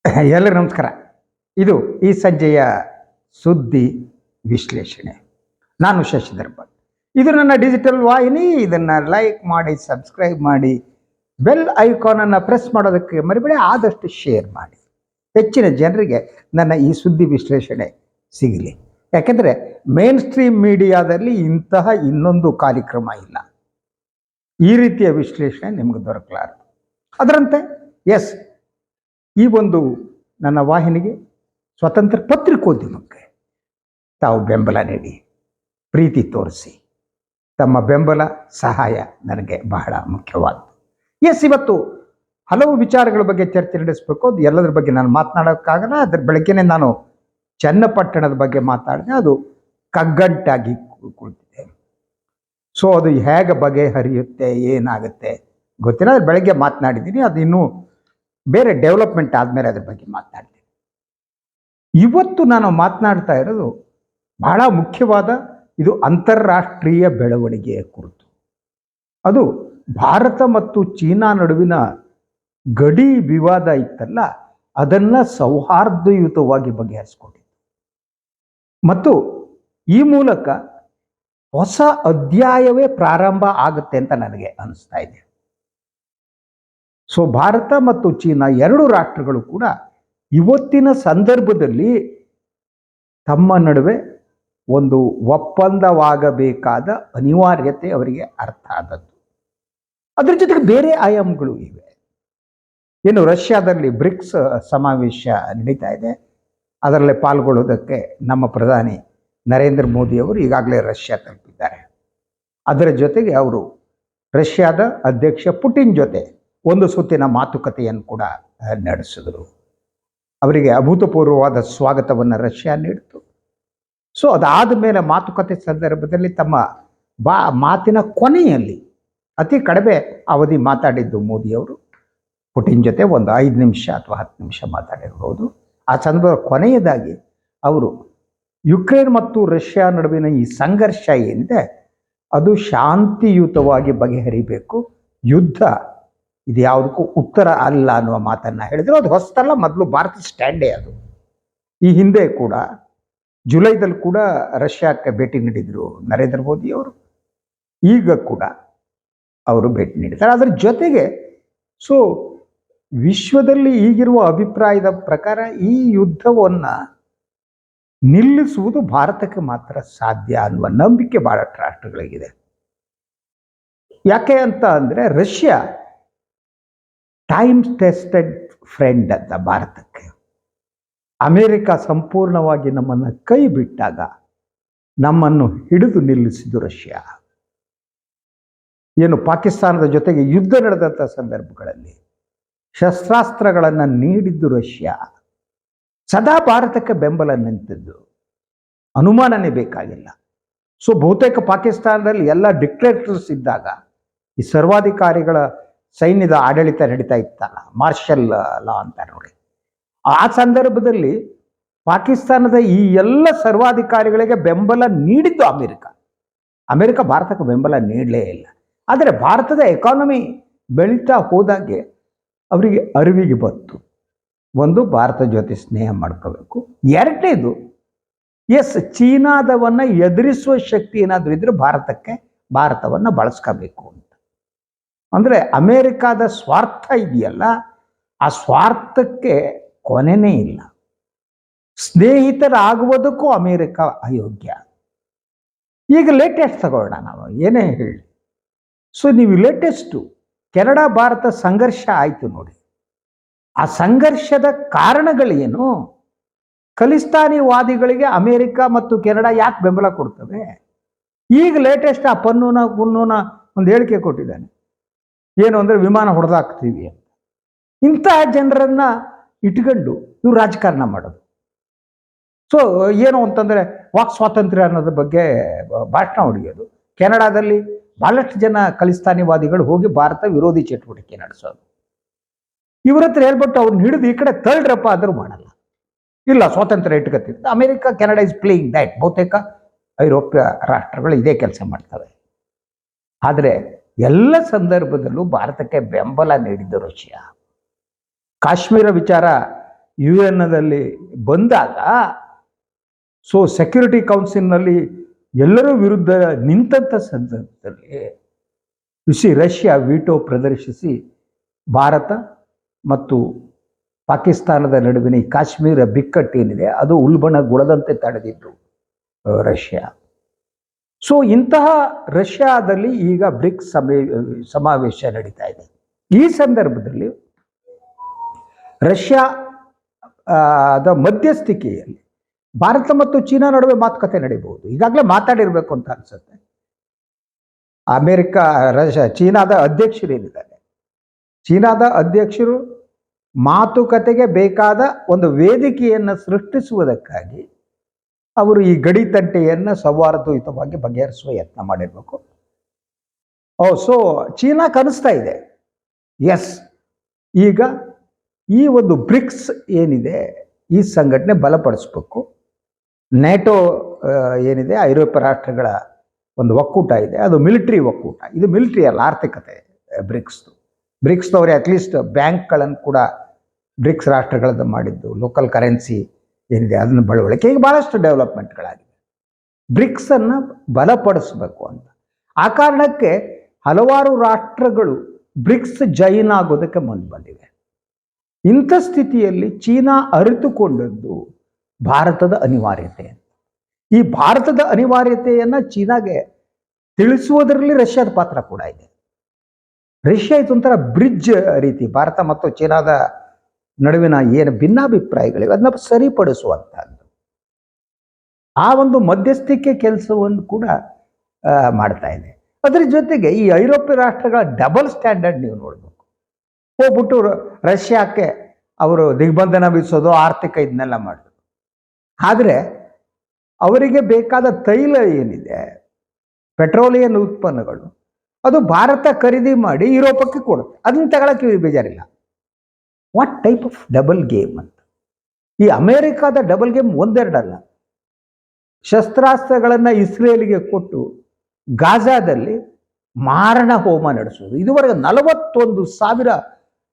ಎಲ್ಲರಿಗೂ ನಮಸ್ಕಾರ. ಇದು ಈ ಸಂಜೆಯ ಸುದ್ದಿ ವಿಶ್ಲೇಷಣೆ. ನಾನು ಶಶಿಧರ್ ಭಟ್. ಇದು ನನ್ನ ಡಿಜಿಟಲ್ ವಾಹಿನಿ. ಇದನ್ನು ಲೈಕ್ ಮಾಡಿ, ಸಬ್ಸ್ಕ್ರೈಬ್ ಮಾಡಿ, ಬೆಲ್ ಐಕಾನನ್ನು ಪ್ರೆಸ್ ಮಾಡೋದಕ್ಕೆ ಮರಿಬೇಡಿ. ಆದಷ್ಟು ಶೇರ್ ಮಾಡಿ, ಹೆಚ್ಚಿನ ಜನರಿಗೆ ನನ್ನ ಈ ಸುದ್ದಿ ವಿಶ್ಲೇಷಣೆ ಸಿಗಲಿ. ಯಾಕೆಂದರೆ ಮೇನ್ ಸ್ಟ್ರೀಮ್ ಮೀಡಿಯಾದಲ್ಲಿ ಇಂತಹ ಇನ್ನೊಂದು ಕಾರ್ಯಕ್ರಮ ಇಲ್ಲ. ಈ ರೀತಿಯ ವಿಶ್ಲೇಷಣೆ ನಿಮಗೆ ದೊರಕಲಾರದು. ಅದರಂತೆ ಈ ಒಂದು ನನ್ನ ವಾಹಿನಿಗೆ ಸ್ವತಂತ್ರ ಪತ್ರಿಕೋದ್ಯಮಕ್ಕೆ ತಾವು ಬೆಂಬಲ ನೀಡಿ, ಪ್ರೀತಿ ತೋರಿಸಿ. ತಮ್ಮ ಬೆಂಬಲ, ಸಹಾಯ ನನಗೆ ಬಹಳ ಮುಖ್ಯವಾದ್ದು. ಇವತ್ತು ಹಲವು ವಿಚಾರಗಳ ಬಗ್ಗೆ ಚರ್ಚೆ ನಡೆಸಬೇಕು. ಅದು ಎಲ್ಲದರ ಬಗ್ಗೆ ನಾನು ಮಾತನಾಡೋಕ್ಕಾಗಲ್ಲ. ಅದ್ರ ಬೆಳಗ್ಗೆನೆ ನಾನು ಚನ್ನಪಟ್ಟಣದ ಬಗ್ಗೆ ಮಾತಾಡಿದೆ. ಅದು ಕಗ್ಗಂಟಾಗಿ ಕುಳಿತಿದೆ. ಸೊ ಅದು ಹೇಗೆ ಬಗೆಹರಿಯುತ್ತೆ, ಏನಾಗುತ್ತೆ ಗೊತ್ತಿಲ್ಲ. ಅದ್ರ ಬೆಳಗ್ಗೆ ಮಾತನಾಡಿದ್ದೀನಿ. ಅದು ಇನ್ನೂ ಬೇರೆ ಡೆವಲಪ್ಮೆಂಟ್ ಆದಮೇಲೆ ಅದ್ರ ಬಗ್ಗೆ ಮಾತನಾಡ್ತೀನಿ. ಇವತ್ತು ನಾನು ಮಾತನಾಡ್ತಾ ಇರೋದು ಬಹಳ ಮುಖ್ಯವಾದ, ಇದು ಅಂತಾರಾಷ್ಟ್ರೀಯ ಬೆಳವಣಿಗೆಯ ಕುರಿತು. ಅದು ಭಾರತ ಮತ್ತು ಚೀನಾ ನಡುವಿನ ಗಡಿ ವಿವಾದ ಇತ್ತಲ್ಲ, ಅದನ್ನು ಸೌಹಾರ್ದಯುತವಾಗಿ ಬಗೆಹರಿಸ್ಕೊಂಡಿತ್ತು. ಮತ್ತು ಈ ಮೂಲಕ ಹೊಸ ಅಧ್ಯಾಯವೇ ಪ್ರಾರಂಭ ಆಗುತ್ತೆ ಅಂತ ನನಗೆ ಅನಿಸ್ತಾ ಇದೆ. ಸೊ ಭಾರತ ಮತ್ತು ಚೀನಾ ಎರಡು ರಾಷ್ಟ್ರಗಳು ಕೂಡ ಇವತ್ತಿನ ಸಂದರ್ಭದಲ್ಲಿ ತಮ್ಮ ನಡುವೆ ಒಂದು ಒಪ್ಪಂದವಾಗಬೇಕಾದ ಅನಿವಾರ್ಯತೆ ಅವರಿಗೆ ಅರ್ಥ ಆದದ್ದು. ಅದರ ಜೊತೆಗೆ ಬೇರೆ ಆಯಾಮಗಳು ಇವೆ. ಏನು, ರಷ್ಯಾದಲ್ಲಿ ಬ್ರಿಕ್ಸ್ ಸಮಾವೇಶ ನಡೀತಾ ಇದೆ. ಅದರಲ್ಲೇ ಪಾಲ್ಗೊಳ್ಳೋದಕ್ಕೆ ನಮ್ಮ ಪ್ರಧಾನಿ ನರೇಂದ್ರ ಮೋದಿ ಅವರು ಈಗಾಗಲೇ ರಷ್ಯಾ ತಲುಪಿದ್ದಾರೆ. ಅದರ ಜೊತೆಗೆ ಅವರು ರಷ್ಯಾದ ಅಧ್ಯಕ್ಷ ಪುಟಿನ್ ಜೊತೆ ಒಂದು ಸುತ್ತಿನ ಮಾತುಕತೆಯನ್ನು ಕೂಡ ನಡೆಸಿದರು. ಅವರಿಗೆ ಅಭೂತಪೂರ್ವವಾದ ಸ್ವಾಗತವನ್ನು ರಷ್ಯಾ ನೀಡಿತು. ಸೊ ಅದಾದ ಮೇಲೆ ಮಾತುಕತೆ ಸಂದರ್ಭದಲ್ಲಿ ತಮ್ಮ ಮಾತಿನ ಕೊನೆಯಲ್ಲಿ ಅತಿ ಕಡಿಮೆ ಅವಧಿ ಮಾತಾಡಿದ್ದು ಮೋದಿಯವರು ಪುಟಿನ್ ಜೊತೆ ಒಂದು 5 ನಿಮಿಷ ಅಥವಾ 10 ನಿಮಿಷ ಮಾತಾಡಿರ್ಬೋದು. ಆ ಸಂದರ್ಭ ಕೊನೆಯದಾಗಿ ಅವರು ಯುಕ್ರೇನ್ ಮತ್ತು ರಷ್ಯಾ ನಡುವಿನ ಈ ಸಂಘರ್ಷ ಏನಿದೆ ಅದು ಶಾಂತಿಯುತವಾಗಿ ಬಗೆಹರಿಬೇಕು, ಯುದ್ಧ ಇದು ಯಾವುದಕ್ಕೂ ಉತ್ತರ ಅಲ್ಲ ಅನ್ನುವ ಮಾತನ್ನು ಹೇಳಿದ್ರು. ಅದು ಹೊಸತಲ್ಲ, ಮೊದಲು ಭಾರತ ಸ್ಟ್ಯಾಂಡೇ ಅದು. ಈ ಹಿಂದೆ ಕೂಡ ಜುಲೈದಲ್ಲಿ ಕೂಡ ರಷ್ಯಾಕ್ಕೆ ಭೇಟಿ ನೀಡಿದರು ನರೇಂದ್ರ ಮೋದಿಯವರು. ಈಗ ಕೂಡ ಅವರು ಭೇಟಿ ನೀಡಿದ್ದಾರೆ. ಅದರ ಜೊತೆಗೆ ಸೊ ವಿಶ್ವದಲ್ಲಿ ಈಗಿರುವ ಅಭಿಪ್ರಾಯದ ಪ್ರಕಾರ ಈ ಯುದ್ಧವನ್ನು ನಿಲ್ಲಿಸುವುದು ಭಾರತಕ್ಕೆ ಮಾತ್ರ ಸಾಧ್ಯ ಅನ್ನುವ ನಂಬಿಕೆ ಬಹಳಷ್ಟು ರಾಷ್ಟ್ರಗಳಿಗಿದೆ. ಯಾಕೆ ಅಂತ ಅಂದರೆ ರಷ್ಯಾ ಟೈಮ್ ಟೆಸ್ಟೆಡ್ ಫ್ರೆಂಡ್ ಅಂತ ಭಾರತಕ್ಕೆ. ಅಮೇರಿಕ ಸಂಪೂರ್ಣವಾಗಿ ನಮ್ಮನ್ನು ಕೈ ಬಿಟ್ಟಾಗ ನಮ್ಮನ್ನು ಹಿಡಿದು ನಿಲ್ಲಿಸಿದ್ದು ರಷ್ಯಾ. ಏನು, ಪಾಕಿಸ್ತಾನದ ಜೊತೆಗೆ ಯುದ್ಧ ನಡೆದಂಥ ಸಂದರ್ಭಗಳಲ್ಲಿ ಶಸ್ತ್ರಾಸ್ತ್ರಗಳನ್ನು ನೀಡಿದ್ದು ರಷ್ಯಾ. ಸದಾ ಭಾರತಕ್ಕೆ ಬೆಂಬಲ ನಿಂತಿದ್ದು, ಅನುಮಾನನೇ ಬೇಕಾಗಿಲ್ಲ. ಸೊ ಬಹುತೇಕ ಪಾಕಿಸ್ತಾನದಲ್ಲಿ ಎಲ್ಲ ಡಿಕ್ಟೇಟರ್ಸ್ ಇದ್ದಾಗ ಈ ಸರ್ವಾಧಿಕಾರಿಗಳ ಸೈನ್ಯದ ಆಡಳಿತ ನಡೀತಾ ಇತ್ತಲ್ಲ, ಮಾರ್ಷಲ್ ಲಾ ಅಂತ ನೋಡಿ, ಆ ಸಂದರ್ಭದಲ್ಲಿ ಪಾಕಿಸ್ತಾನದ ಈ ಎಲ್ಲ ಸರ್ವಾಧಿಕಾರಿಗಳಿಗೆ ಬೆಂಬಲ ನೀಡಿದ್ದು ಅಮೆರಿಕ ಭಾರತಕ್ಕೆ ಬೆಂಬಲ ನೀಡಲೇ ಇಲ್ಲ. ಆದರೆ ಭಾರತದ ಎಕಾನಮಿ ಬೆಳೀತಾ ಹೋದಾಗೆ ಅವರಿಗೆ ಅರಿವಿಗೆ ಬಂತು, ಒಂದು, ಭಾರತ ಜೊತೆ ಸ್ನೇಹ ಮಾಡ್ಕೋಬೇಕು. ಎರಡನೇದು, ಚೀನಾದವನ್ನು ಎದುರಿಸುವ ಶಕ್ತಿ ಏನಾದರೂ ಇದ್ರೆ ಭಾರತವನ್ನು ಬಳಸ್ಕೋಬೇಕು ಅಂತ. ಅಂದರೆ ಅಮೇರಿಕಾದ ಸ್ವಾರ್ಥ ಇದೆಯಲ್ಲ, ಆ ಸ್ವಾರ್ಥಕ್ಕೆ ಕೊನೆಯೇ ಇಲ್ಲ. ಸ್ನೇಹಿತರಾಗುವುದಕ್ಕೂ ಅಮೇರಿಕ ಅಯೋಗ್ಯ. ಈಗ ಲೇಟೆಸ್ಟ್ ತಗೊಳ್ಳೋಣ, ನಾವು ಏನೇ ಹೇಳಿ. ಸೊ ನೀವು ಲೇಟೆಸ್ಟು ಕೆನಡಾ ಭಾರತ ಸಂಘರ್ಷ ಆಯಿತು ನೋಡಿ. ಆ ಸಂಘರ್ಷದ ಕಾರಣಗಳೇನು? ಖಲಿಸ್ತಾನಿವಾದಿಗಳಿಗೆ ಅಮೇರಿಕ ಮತ್ತು ಕೆನಡಾ ಯಾಕೆ ಬೆಂಬಲ ಕೊಡ್ತವೆ? ಈಗ ಲೇಟೆಸ್ಟ್ ಆ ಪನ್ನೂನ ಒಂದು ಹೇಳಿಕೆ ಕೊಟ್ಟಿದ್ದಾನೆ. ಏನು ಅಂದರೆ ವಿಮಾನ ಹೊಡೆದಾಕ್ತೀವಿ ಅಂತ. ಇಂತಹ ಜನರನ್ನು ಇಟ್ಕೊಂಡು ಇವ್ರು ರಾಜಕಾರಣ ಮಾಡೋದು. ಸೊ ಏನು ಅಂತಂದರೆ ವಾಕ್ ಸ್ವಾತಂತ್ರ್ಯ ಅನ್ನೋದ್ರ ಬಗ್ಗೆ ಭಾಷಣ ಹೊಡೆಯೋದು. ಕೆನಡಾದಲ್ಲಿ ಭಾಳಷ್ಟು ಜನ ಖಲಿಸ್ತಾನಿವಾದಿಗಳು ಹೋಗಿ ಭಾರತ ವಿರೋಧಿ ಚಟುವಟಿಕೆ ನಡೆಸೋದು. ಇವ್ರ ಹತ್ರ ಹೇಳ್ಬಿಟ್ಟು ಅವ್ರನ್ನ ಹಿಡಿದು ಈ ಕಡೆ ತಳ್ಳ್ರಪ್ಪ ಆದರೂ ಮಾಡಲ್ಲ. ಇಲ್ಲ, ಸ್ವಾತಂತ್ರ್ಯ ಇಟ್ಕೊತಿತ್ತು. America, Canada is playing that. ಬಹುತೇಕ ಐರೋಪ್ಯ ರಾಷ್ಟ್ರಗಳು ಇದೇ ಕೆಲಸ ಮಾಡ್ತವೆ. ಆದರೆ ಎಲ್ಲ ಸಂದರ್ಭದಲ್ಲೂ ಭಾರತಕ್ಕೆ ಬೆಂಬಲ ನೀಡಿದ್ದು ರಷ್ಯಾ. ಕಾಶ್ಮೀರ ವಿಚಾರ UN ಬಂದಾಗ ಸೊ ಸೆಕ್ಯೂರಿಟಿ ಕೌನ್ಸಿಲ್ನಲ್ಲಿ ಎಲ್ಲರೂ ವಿರುದ್ಧ ನಿಂತ ಸಂದರ್ಭದಲ್ಲಿ ರಷ್ಯಾ ವಿಟೋ ಪ್ರದರ್ಶಿಸಿ ಭಾರತ ಮತ್ತು ಪಾಕಿಸ್ತಾನದ ನಡುವಿನ ಈ ಕಾಶ್ಮೀರ ಬಿಕ್ಕಟ್ಟೇನಿದೆ ಅದು ಉಲ್ಬಣಗೊಳ್ಳದಂತೆ ತಡೆದಿದ್ರು ರಷ್ಯಾ. ಸೊ ಇಂತಹ ರಷ್ಯಾದಲ್ಲಿ ಈಗ ಬ್ರಿಕ್ಸ್ ಸಮಾವೇಶ ನಡೀತಾ ಇದೆ. ಈ ಸಂದರ್ಭದಲ್ಲಿ ರಷ್ಯಾದ ಮಧ್ಯಸ್ಥಿಕೆಯಲ್ಲಿ ಭಾರತ ಮತ್ತು ಚೀನಾ ನಡುವೆ ಮಾತುಕತೆ ನಡೀಬಹುದು. ಈಗಾಗಲೇ ಮಾತಾಡಿರ್ಬೇಕು ಅಂತ ಅನ್ಸುತ್ತೆ. ಚೀನಾದ ಅಧ್ಯಕ್ಷರೇನಿದ್ದಾರೆ, ಚೀನಾದ ಅಧ್ಯಕ್ಷರು ಮಾತುಕತೆಗೆ ಬೇಕಾದ ಒಂದು ವೇದಿಕೆಯನ್ನು ಸೃಷ್ಟಿಸುವುದಕ್ಕಾಗಿ ಅವರು ಈ ಗಡಿ ತಂಟೆಯನ್ನು ಸೌಹಾರ್ದಯುತವಾಗಿ ಬಗೆಹರಿಸುವ ಯತ್ನ ಮಾಡಿರ್ಬೇಕು. ಸೊ ಚೀನಾ ಕನಿಸ್ತಾ ಇದೆ, ಎಸ್ ಈಗ ಈ ಒಂದು ಬ್ರಿಕ್ಸ್ ಏನಿದೆ ಈ ಸಂಘಟನೆ ಬಲಪಡಿಸ್ಬೇಕು. ನ್ಯಾಟೋ ಏನಿದೆ ಐರೋಪ್ಯ ರಾಷ್ಟ್ರಗಳ ಒಂದು ಒಕ್ಕೂಟ ಇದೆ, ಅದು ಮಿಲಿಟರಿ ಒಕ್ಕೂಟ. ಇದು ಮಿಲಿಟರಿ ಅಲ್ಲ, ಆರ್ಥಿಕತೆ ಬ್ರಿಕ್ಸ್ನವರೇ ಅಟ್ಲೀಸ್ಟ್ ಬ್ಯಾಂಕ್ಗಳನ್ನು ಕೂಡ ಬ್ರಿಕ್ಸ್ ರಾಷ್ಟ್ರಗಳದ್ದು ಮಾಡಿದ್ದು, ಲೋಕಲ್ ಕರೆನ್ಸಿ ಏನಿದೆ ಅದನ್ನು ಬಳವಳಿಕೆ, ಈಗ ಭಾಳಷ್ಟು ಡೆವಲಪ್ಮೆಂಟ್ಗಳಾಗಿದೆ. ಬ್ರಿಕ್ಸನ್ನು ಬಲಪಡಿಸ್ಬೇಕು ಅಂತ ಆ ಕಾರಣಕ್ಕೆ ಹಲವಾರು ರಾಷ್ಟ್ರಗಳು ಬ್ರಿಕ್ಸ್ ಜಾಯಿನ್ ಆಗೋದಕ್ಕೆ ಮುಂದೆ ಬಂದಿವೆ. ಇಂಥ ಸ್ಥಿತಿಯಲ್ಲಿ ಚೀನಾ ಅರಿತುಕೊಂಡದ್ದು ಭಾರತದ ಅನಿವಾರ್ಯತೆ. ಈ ಭಾರತದ ಅನಿವಾರ್ಯತೆಯನ್ನು ಚೀನಾಗೆ ತಿಳಿಸುವುದರಲ್ಲಿ ರಷ್ಯಾದ ಪಾತ್ರ ಕೂಡ ಇದೆ. ರಷ್ಯಾ ಇದೊಂಥರ ಬ್ರಿಡ್ಜ್ ರೀತಿ ಭಾರತ ಮತ್ತು ಚೀನಾದ ನಡುವಿನ ಏನು ಭಿನ್ನಾಭಿಪ್ರಾಯಗಳಿವೆ ಅದನ್ನ ಸರಿಪಡಿಸುವಂತಹದ್ದು. ಆ ಒಂದು ಮಧ್ಯಸ್ಥಿಕೆ ಕೆಲಸವನ್ನು ಕೂಡ ಮಾಡ್ತಾ ಇದೆ. ಅದರ ಜೊತೆಗೆ ಈ ಐರೋಪ್ಯ ರಾಷ್ಟ್ರಗಳ ಡಬಲ್ ಸ್ಟ್ಯಾಂಡರ್ಡ್ ನೀವು ನೋಡಬೇಕು. ಹೋಗ್ಬಿಟ್ಟು ರಷ್ಯಾಕ್ಕೆ ಅವರು ದಿಗ್ಬಂಧನ ವಿಧಿಸೋದು, ಆರ್ಥಿಕ ಇದನ್ನೆಲ್ಲ ಮಾಡೋದು. ಆದರೆ ಅವರಿಗೆ ಬೇಕಾದ ತೈಲ ಏನಿದೆ, ಪೆಟ್ರೋಲಿಯಂ ಉತ್ಪನ್ನಗಳು, ಅದು ಭಾರತ ಖರೀದಿ ಮಾಡಿ ಯುರೋಪಕ್ಕೆ ಕೊಡುತ್ತೆ. ಅದನ್ನ ತಗೊಳಕ್ಕೆ ಬೇಜಾರಿಲ್ಲ. What type of double game ಅಂತ. ಈ ಅಮೇರಿಕಾದ ಡಬಲ್ ಗೇಮ್ ಒಂದೆರಡಲ್ಲ. ಶಸ್ತ್ರಾಸ್ತ್ರಗಳನ್ನು ಇಸ್ರೇಲಿಗೆ ಕೊಟ್ಟು ಗಾಜಾದಲ್ಲಿ ಮಾರಣ ಹೋಮ ನಡೆಸುವುದು. ಇದುವರೆಗೆ 41,000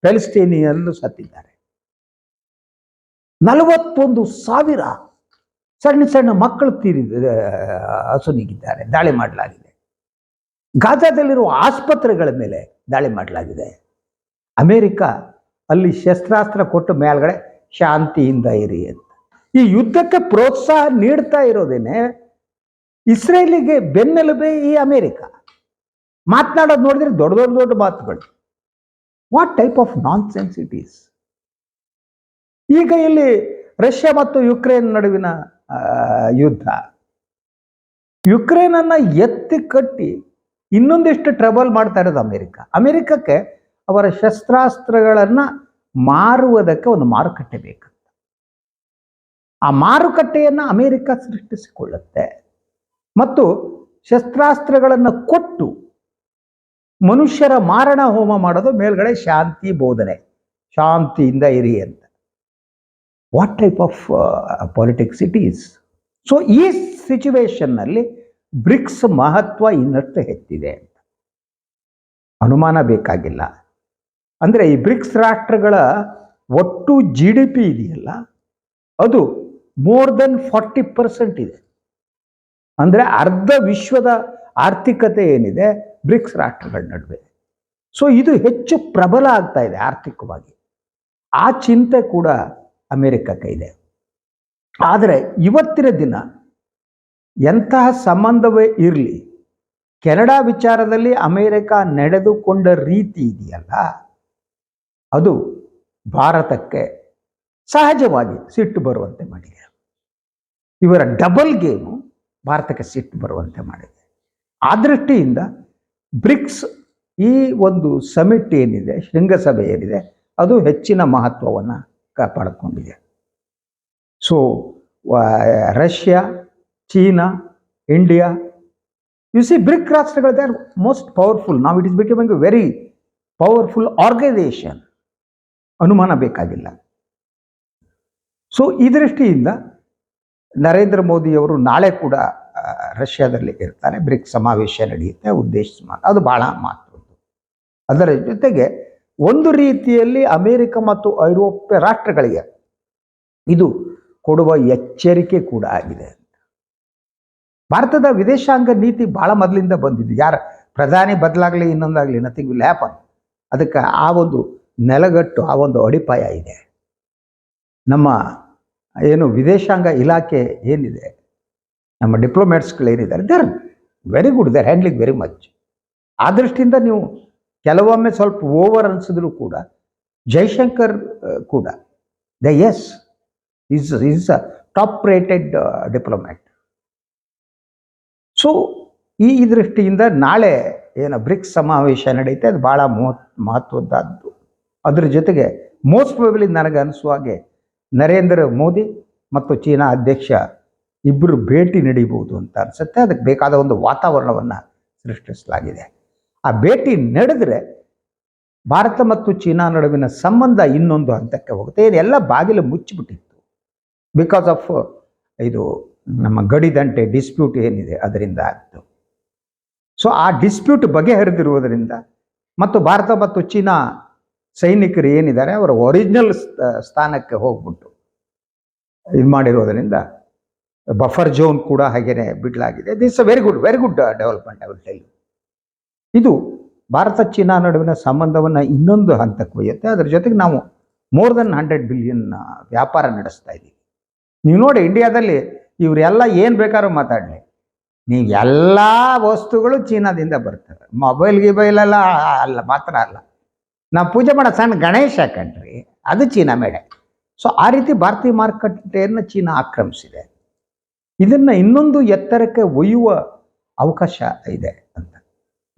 ಪ್ಯಾಲೆಸ್ಟೈನಿಯನ್ನರು ಸತ್ತಿದ್ದಾರೆ. 41,000 ಸಣ್ಣ ಸಣ್ಣ ಮಕ್ಕಳು ಹಸುನಿಗಿದ್ದಾರೆ. ದಾಳಿ ಮಾಡಲಾಗಿದೆ. ಗಾಜಾದಲ್ಲಿರುವ ಆಸ್ಪತ್ರೆಗಳ ಮೇಲೆ ದಾಳಿ ಮಾಡಲಾಗಿದೆ. ಅಮೇರಿಕ ಅಲ್ಲಿ ಶಸ್ತ್ರಾಸ್ತ್ರ ಕೊಟ್ಟು ಮೇಲ್ಗಡೆ ಶಾಂತಿಯಿಂದ ಇರಿ ಅಂತ. ಈ ಯುದ್ಧಕ್ಕೆ ಪ್ರೋತ್ಸಾಹ ನೀಡ್ತಾ ಇರೋದೇನೆ ಇಸ್ರೇಲಿಗೆ ಬೆನ್ನೆಲುಬೆ ಈ ಅಮೇರಿಕ. ಮಾತನಾಡೋದು ನೋಡಿದ್ರೆ ದೊಡ್ಡ ದೊಡ್ಡ ದೊಡ್ಡ ಮಾತುಗಳು. What type of non sense it is. ಈಗ ಇಲ್ಲಿ ರಷ್ಯಾ ಮತ್ತು ಯುಕ್ರೇನ್ ನಡುವಿನ ಯುದ್ಧ, ಯುಕ್ರೇನನ್ನು ಎತ್ತಿ ಕಟ್ಟಿ ಇನ್ನೊಂದಿಷ್ಟು ಟ್ರಬಲ್ ಮಾಡ್ತಾ ಇರೋದು ಅಮೇರಿಕ. ಅಮೇರಿಕಕ್ಕೆ ಅವರ ಶಸ್ತ್ರಾಸ್ತ್ರಗಳನ್ನು ಮಾರುವುದಕ್ಕೆ ಒಂದು ಮಾರುಕಟ್ಟೆ ಬೇಕಂತ. ಆ ಮಾರುಕಟ್ಟೆಯನ್ನು ಅಮೇರಿಕ ಸೃಷ್ಟಿಸಿಕೊಳ್ಳುತ್ತೆ ಮತ್ತು ಶಸ್ತ್ರಾಸ್ತ್ರಗಳನ್ನು ಕೊಟ್ಟು ಮನುಷ್ಯರ ಮಾರಣ ಹೋಮ ಮಾಡೋದು ಮೇಲ್ಗಡೆ ಶಾಂತಿ ಬೋಧನೆ, ಶಾಂತಿಯಿಂದ ಇರಿ ಅಂತ. What type of politics it is. So ಈ ಸಿಚುವೇಶನ್ನಲ್ಲಿ ಬ್ರಿಕ್ಸ್ ಮಹತ್ವ ಇನ್ನಷ್ಟು ಹೆಚ್ಚಿದೆ ಅಂತ ಅನುಮಾನ ಬೇಕಾಗಿಲ್ಲ. ಅಂದರೆ ಈ ಬ್ರಿಕ್ಸ್ ರಾಷ್ಟ್ರಗಳ ಒಟ್ಟು GDP ಇದೆಯಲ್ಲ, ಅದು ಮೋರ್ ದೆನ್ 40% ಇದೆ. ಅಂದರೆ ಅರ್ಧ ವಿಶ್ವದ ಆರ್ಥಿಕತೆ ಏನಿದೆ ಬ್ರಿಕ್ಸ್ ರಾಷ್ಟ್ರಗಳ ನಡುವೆ. ಸೊ ಇದು ಹೆಚ್ಚು ಪ್ರಬಲ ಆಗ್ತಾ ಇದೆ ಆರ್ಥಿಕವಾಗಿ. ಆ ಚಿಂತೆ ಕೂಡ ಅಮೇರಿಕಕ್ಕೆ ಇದೆ. ಆದರೆ ಇವತ್ತಿನ ದಿನ ಎಂತಹ ಸಂಬಂಧವೇ ಇರಲಿ, ಕೆನಡಾ ವಿಚಾರದಲ್ಲಿ ಅಮೇರಿಕ ನಡೆದುಕೊಂಡ ರೀತಿ ಇದೆಯಲ್ಲ, ಅದು ಭಾರತಕ್ಕೆ ಸಹಜವಾಗಿ ಸಿಟ್ಟು ಬರುವಂತೆ ಮಾಡಿದೆ. ಇವರ ಡಬಲ್ ಗೇಮು ಭಾರತಕ್ಕೆ ಸಿಟ್ಟು ಬರುವಂತೆ ಮಾಡಿದೆ. ಆ ದೃಷ್ಟಿಯಿಂದ ಬ್ರಿಕ್ಸ್ ಈ ಒಂದು ಸಮಿಟ್ ಏನಿದೆ, ಶೃಂಗಸಭೆ ಏನಿದೆ, ಅದು ಹೆಚ್ಚಿನ ಮಹತ್ವವನ್ನು ಕಾಪಾಡಿಕೊಂಡಿದೆ. So Russia, China, India, you see BRIC ರಾಷ್ಟ್ರಗಳು ದೇ ಆರ್ ಮೋಸ್ಟ್ ಪವರ್ಫುಲ್. ನಾವು it is becoming a very powerful organisation, ಅನುಮಾನ ಬೇಕಾಗಿಲ್ಲ. ಸೊ ಈ ದೃಷ್ಟಿಯಿಂದ ನರೇಂದ್ರ ಮೋದಿಯವರು ನಾಳೆ ಕೂಡ ರಷ್ಯಾದಲ್ಲಿ ಇರ್ತಾರೆ. ಬ್ರಿಕ್ಸ್ ಸಮಾವೇಶ ನಡೆಯುತ್ತೆ, ಉದ್ದೇಶಿಸಿ ಅದು ಬಹಳ ಮಹತ್ವದ್ದು. ಅದರ ಜೊತೆಗೆ ಒಂದು ರೀತಿಯಲ್ಲಿ ಅಮೇರಿಕ ಮತ್ತು ಐರೋಪ್ಯ ರಾಷ್ಟ್ರಗಳಿಗೆ ಇದು ಕೊಡುವ ಎಚ್ಚರಿಕೆ ಕೂಡ ಆಗಿದೆ. ಭಾರತದ ವಿದೇಶಾಂಗ ನೀತಿ ಭಾಳ ಮೊದಲಿಂದ ಬಂದಿದ್ದು. ಯಾರ ಪ್ರಧಾನಿ ಬದಲಾಗಲಿ ಇನ್ನೊಂದಾಗಲಿ ನಥಿಂಗ್ ವಿಲ್ ಹ್ಯಾಪನ್. ಅದಕ್ಕೆ ಆ ಒಂದು ನೆಲಗಟ್ಟು, ಆ ಒಂದು ಅಡಿಪಾಯ ಇದೆ. ನಮ್ಮ ಏನು ವಿದೇಶಾಂಗ ಇಲಾಖೆ ಏನಿದೆ, ನಮ್ಮ ಡಿಪ್ಲೊಮ್ಯಾಟ್ಸ್ಗಳೇನಿದ್ದಾರೆ, they are very good, they are handling very much. ಆ ದೃಷ್ಟಿಯಿಂದ ನೀವು ಕೆಲವೊಮ್ಮೆ ಸ್ವಲ್ಪ ಓವರ್ ಅನಿಸಿದ್ರು ಕೂಡ ಜೈಶಂಕರ್ ಕೂಡ as is a top rated diplomat. So ಈ ದೃಷ್ಟಿಯಿಂದ ನಾಳೆ ಏನು ಬ್ರಿಕ್ಸ್ ಸಮಾವೇಶ ನಡೆಯುತ್ತೆ, ಅದು ಭಾಳ ಮಹತ್ವದ್ದಾದ್ದು. ಅದರ ಜೊತೆಗೆ ಮೋಸ್ಟ್ ಪ್ರಾಬಬ್ಲಿ ನನಗೆ ಅನಿಸುವ ಹಾಗೆ ನರೇಂದ್ರ ಮೋದಿ ಮತ್ತು ಚೀನಾ ಅಧ್ಯಕ್ಷ ಇಬ್ಬರು ಭೇಟಿ ನಡೀಬಹುದು ಅಂತ ಅನಿಸುತ್ತೆ. ಅದಕ್ಕೆ ಬೇಕಾದ ಒಂದು ವಾತಾವರಣವನ್ನು ಸೃಷ್ಟಿಸಲಾಗಿದೆ. ಆ ಭೇಟಿ ನಡೆದರೆ ಭಾರತ ಮತ್ತು ಚೀನಾ ನಡುವಿನ ಸಂಬಂಧ ಇನ್ನೊಂದು ಹಂತಕ್ಕೆ ಹೋಗುತ್ತೆ. ಇದೆಲ್ಲ ಬಾಗಿಲು ಮುಚ್ಚಿಬಿಟ್ಟಿತ್ತು ಬಿಕಾಸ್ ಆಫ್ ಇದು ನಮ್ಮ ಗಡಿದಂಟೆ ಡಿಸ್ಪ್ಯೂಟ್ ಏನಿದೆ ಅದರಿಂದ ಆಗ್ತು. ಸೊ ಆ ಡಿಸ್ಪ್ಯೂಟ್ ಬಗೆಹರಿದಿರುವುದರಿಂದ ಮತ್ತು ಭಾರತ ಮತ್ತು ಚೀನಾ ಸೈನಿಕರು ಏನಿದ್ದಾರೆ ಅವರ ಒರಿಜಿನಲ್ ಸ್ಥಾನಕ್ಕೆ ಹೋಗ್ಬಿಟ್ಟು ಇದು ಮಾಡಿರೋದರಿಂದ ಬಫರ್ ಝೋನ್ ಕೂಡ ಹಾಗೇನೆ ಬಿಡಲಾಗಿದೆ. This a very good development I will tell you. ಇದು ಭಾರತ ಚೀನಾ ನಡುವಿನ ಸಂಬಂಧವನ್ನು ಇನ್ನೊಂದು ಹಂತಕ್ಕೆ ಒಯ್ಯುತ್ತೆ. ಅದರ ಜೊತೆಗೆ ನಾವು ಮೋರ್ ದೆನ್ 100 ಬಿಲಿಯನ್ ವ್ಯಾಪಾರ ನಡೆಸ್ತಾ ಇದ್ದೀವಿ. ನೀವು ನೋಡಿ, ಇಂಡಿಯಾದಲ್ಲಿ ಇವರೆಲ್ಲ ಏನು ಬೇಕಾದ್ರೂ ಮಾತಾಡಲಿ, ನೀವು ಎಲ್ಲ ವಸ್ತುಗಳು ಚೀನಾದಿಂದ ಬರ್ತವೆ. ಮೊಬೈಲ್ ಅಲ್ಲ ಮಾತ್ರ ಅಲ್ಲ, ನಾವು ಪೂಜೆ ಮಾಡೋ ಸಣ್ಣ ಗಣೇಶ ಕಂಡ್ರಿ, ಅದು ಚೀನಾ ಮೇಡೆ. ಸೊ ಆ ರೀತಿ ಭಾರತೀಯ ಮಾರುಕಟ್ಟೆಯನ್ನು ಚೀನಾ ಆಕ್ರಮಿಸಿದೆ. ಇದನ್ನು ಇನ್ನೊಂದು ಎತ್ತರಕ್ಕೆ ಒಯ್ಯುವ ಅವಕಾಶ ಇದೆ ಅಂತ,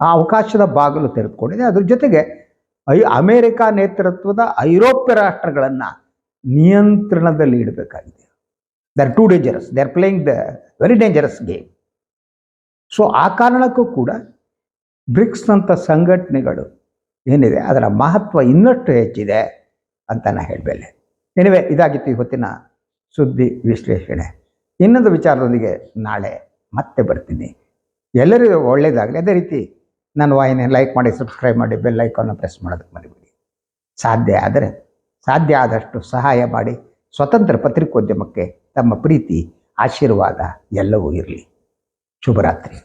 ಆ ಅವಕಾಶದ ಬಾಗಿಲು ತೆರೆದುಕೊಂಡಿದೆ. ಅದ್ರ ಜೊತೆಗೆ ಅಮೇರಿಕ ನೇತೃತ್ವದ ಐರೋಪ್ಯ ರಾಷ್ಟ್ರಗಳನ್ನು ನಿಯಂತ್ರಣದಲ್ಲಿ ಇಡಬೇಕಾಗಿದೆ. They are two dangerous, they are playing the very dangerous game. So ಆ ಕಾರಣಕ್ಕೂ ಕೂಡ ಬ್ರಿಕ್ಸ್ನಂಥ ಸಂಘಟನೆಗಳು ಏನಿದೆ ಅದರ ಮಹತ್ವ ಇನ್ನಷ್ಟು ಹೆಚ್ಚಿದೆ ಅಂತ ನಾನು ಹೇಳಬಲ್ಲೆ. ಎನಿವೆ, ಇದಾಗಿತ್ತು ಇವತ್ತಿನ ಸುದ್ದಿ ವಿಶ್ಲೇಷಣೆ. ಇನ್ನೊಂದು ವಿಚಾರದೊಂದಿಗೆ ನಾಳೆ ಮತ್ತೆ ಬರ್ತೀನಿ. ಎಲ್ಲರಿಗೂ ಒಳ್ಳೆಯದಾಗಲಿ. ಅದೇ ರೀತಿ ನನ್ನ ವಾಹಿನಿ ಲೈಕ್ ಮಾಡಿ, ಸಬ್ಸ್ಕ್ರೈಬ್ ಮಾಡಿ, ಬೆಲ್ ಐಕಾನ್ನ ಪ್ರೆಸ್ ಮಾಡೋದಕ್ಕೆ ಮರಿಬೇಡಿ. ಸಾಧ್ಯ ಆದಷ್ಟು ಸಹಾಯ ಮಾಡಿ. ಸ್ವತಂತ್ರ ಪತ್ರಿಕೋದ್ಯಮಕ್ಕೆ ತಮ್ಮ ಪ್ರೀತಿ, ಆಶೀರ್ವಾದ ಎಲ್ಲವೂ ಇರಲಿ. ಶುಭರಾತ್ರಿ.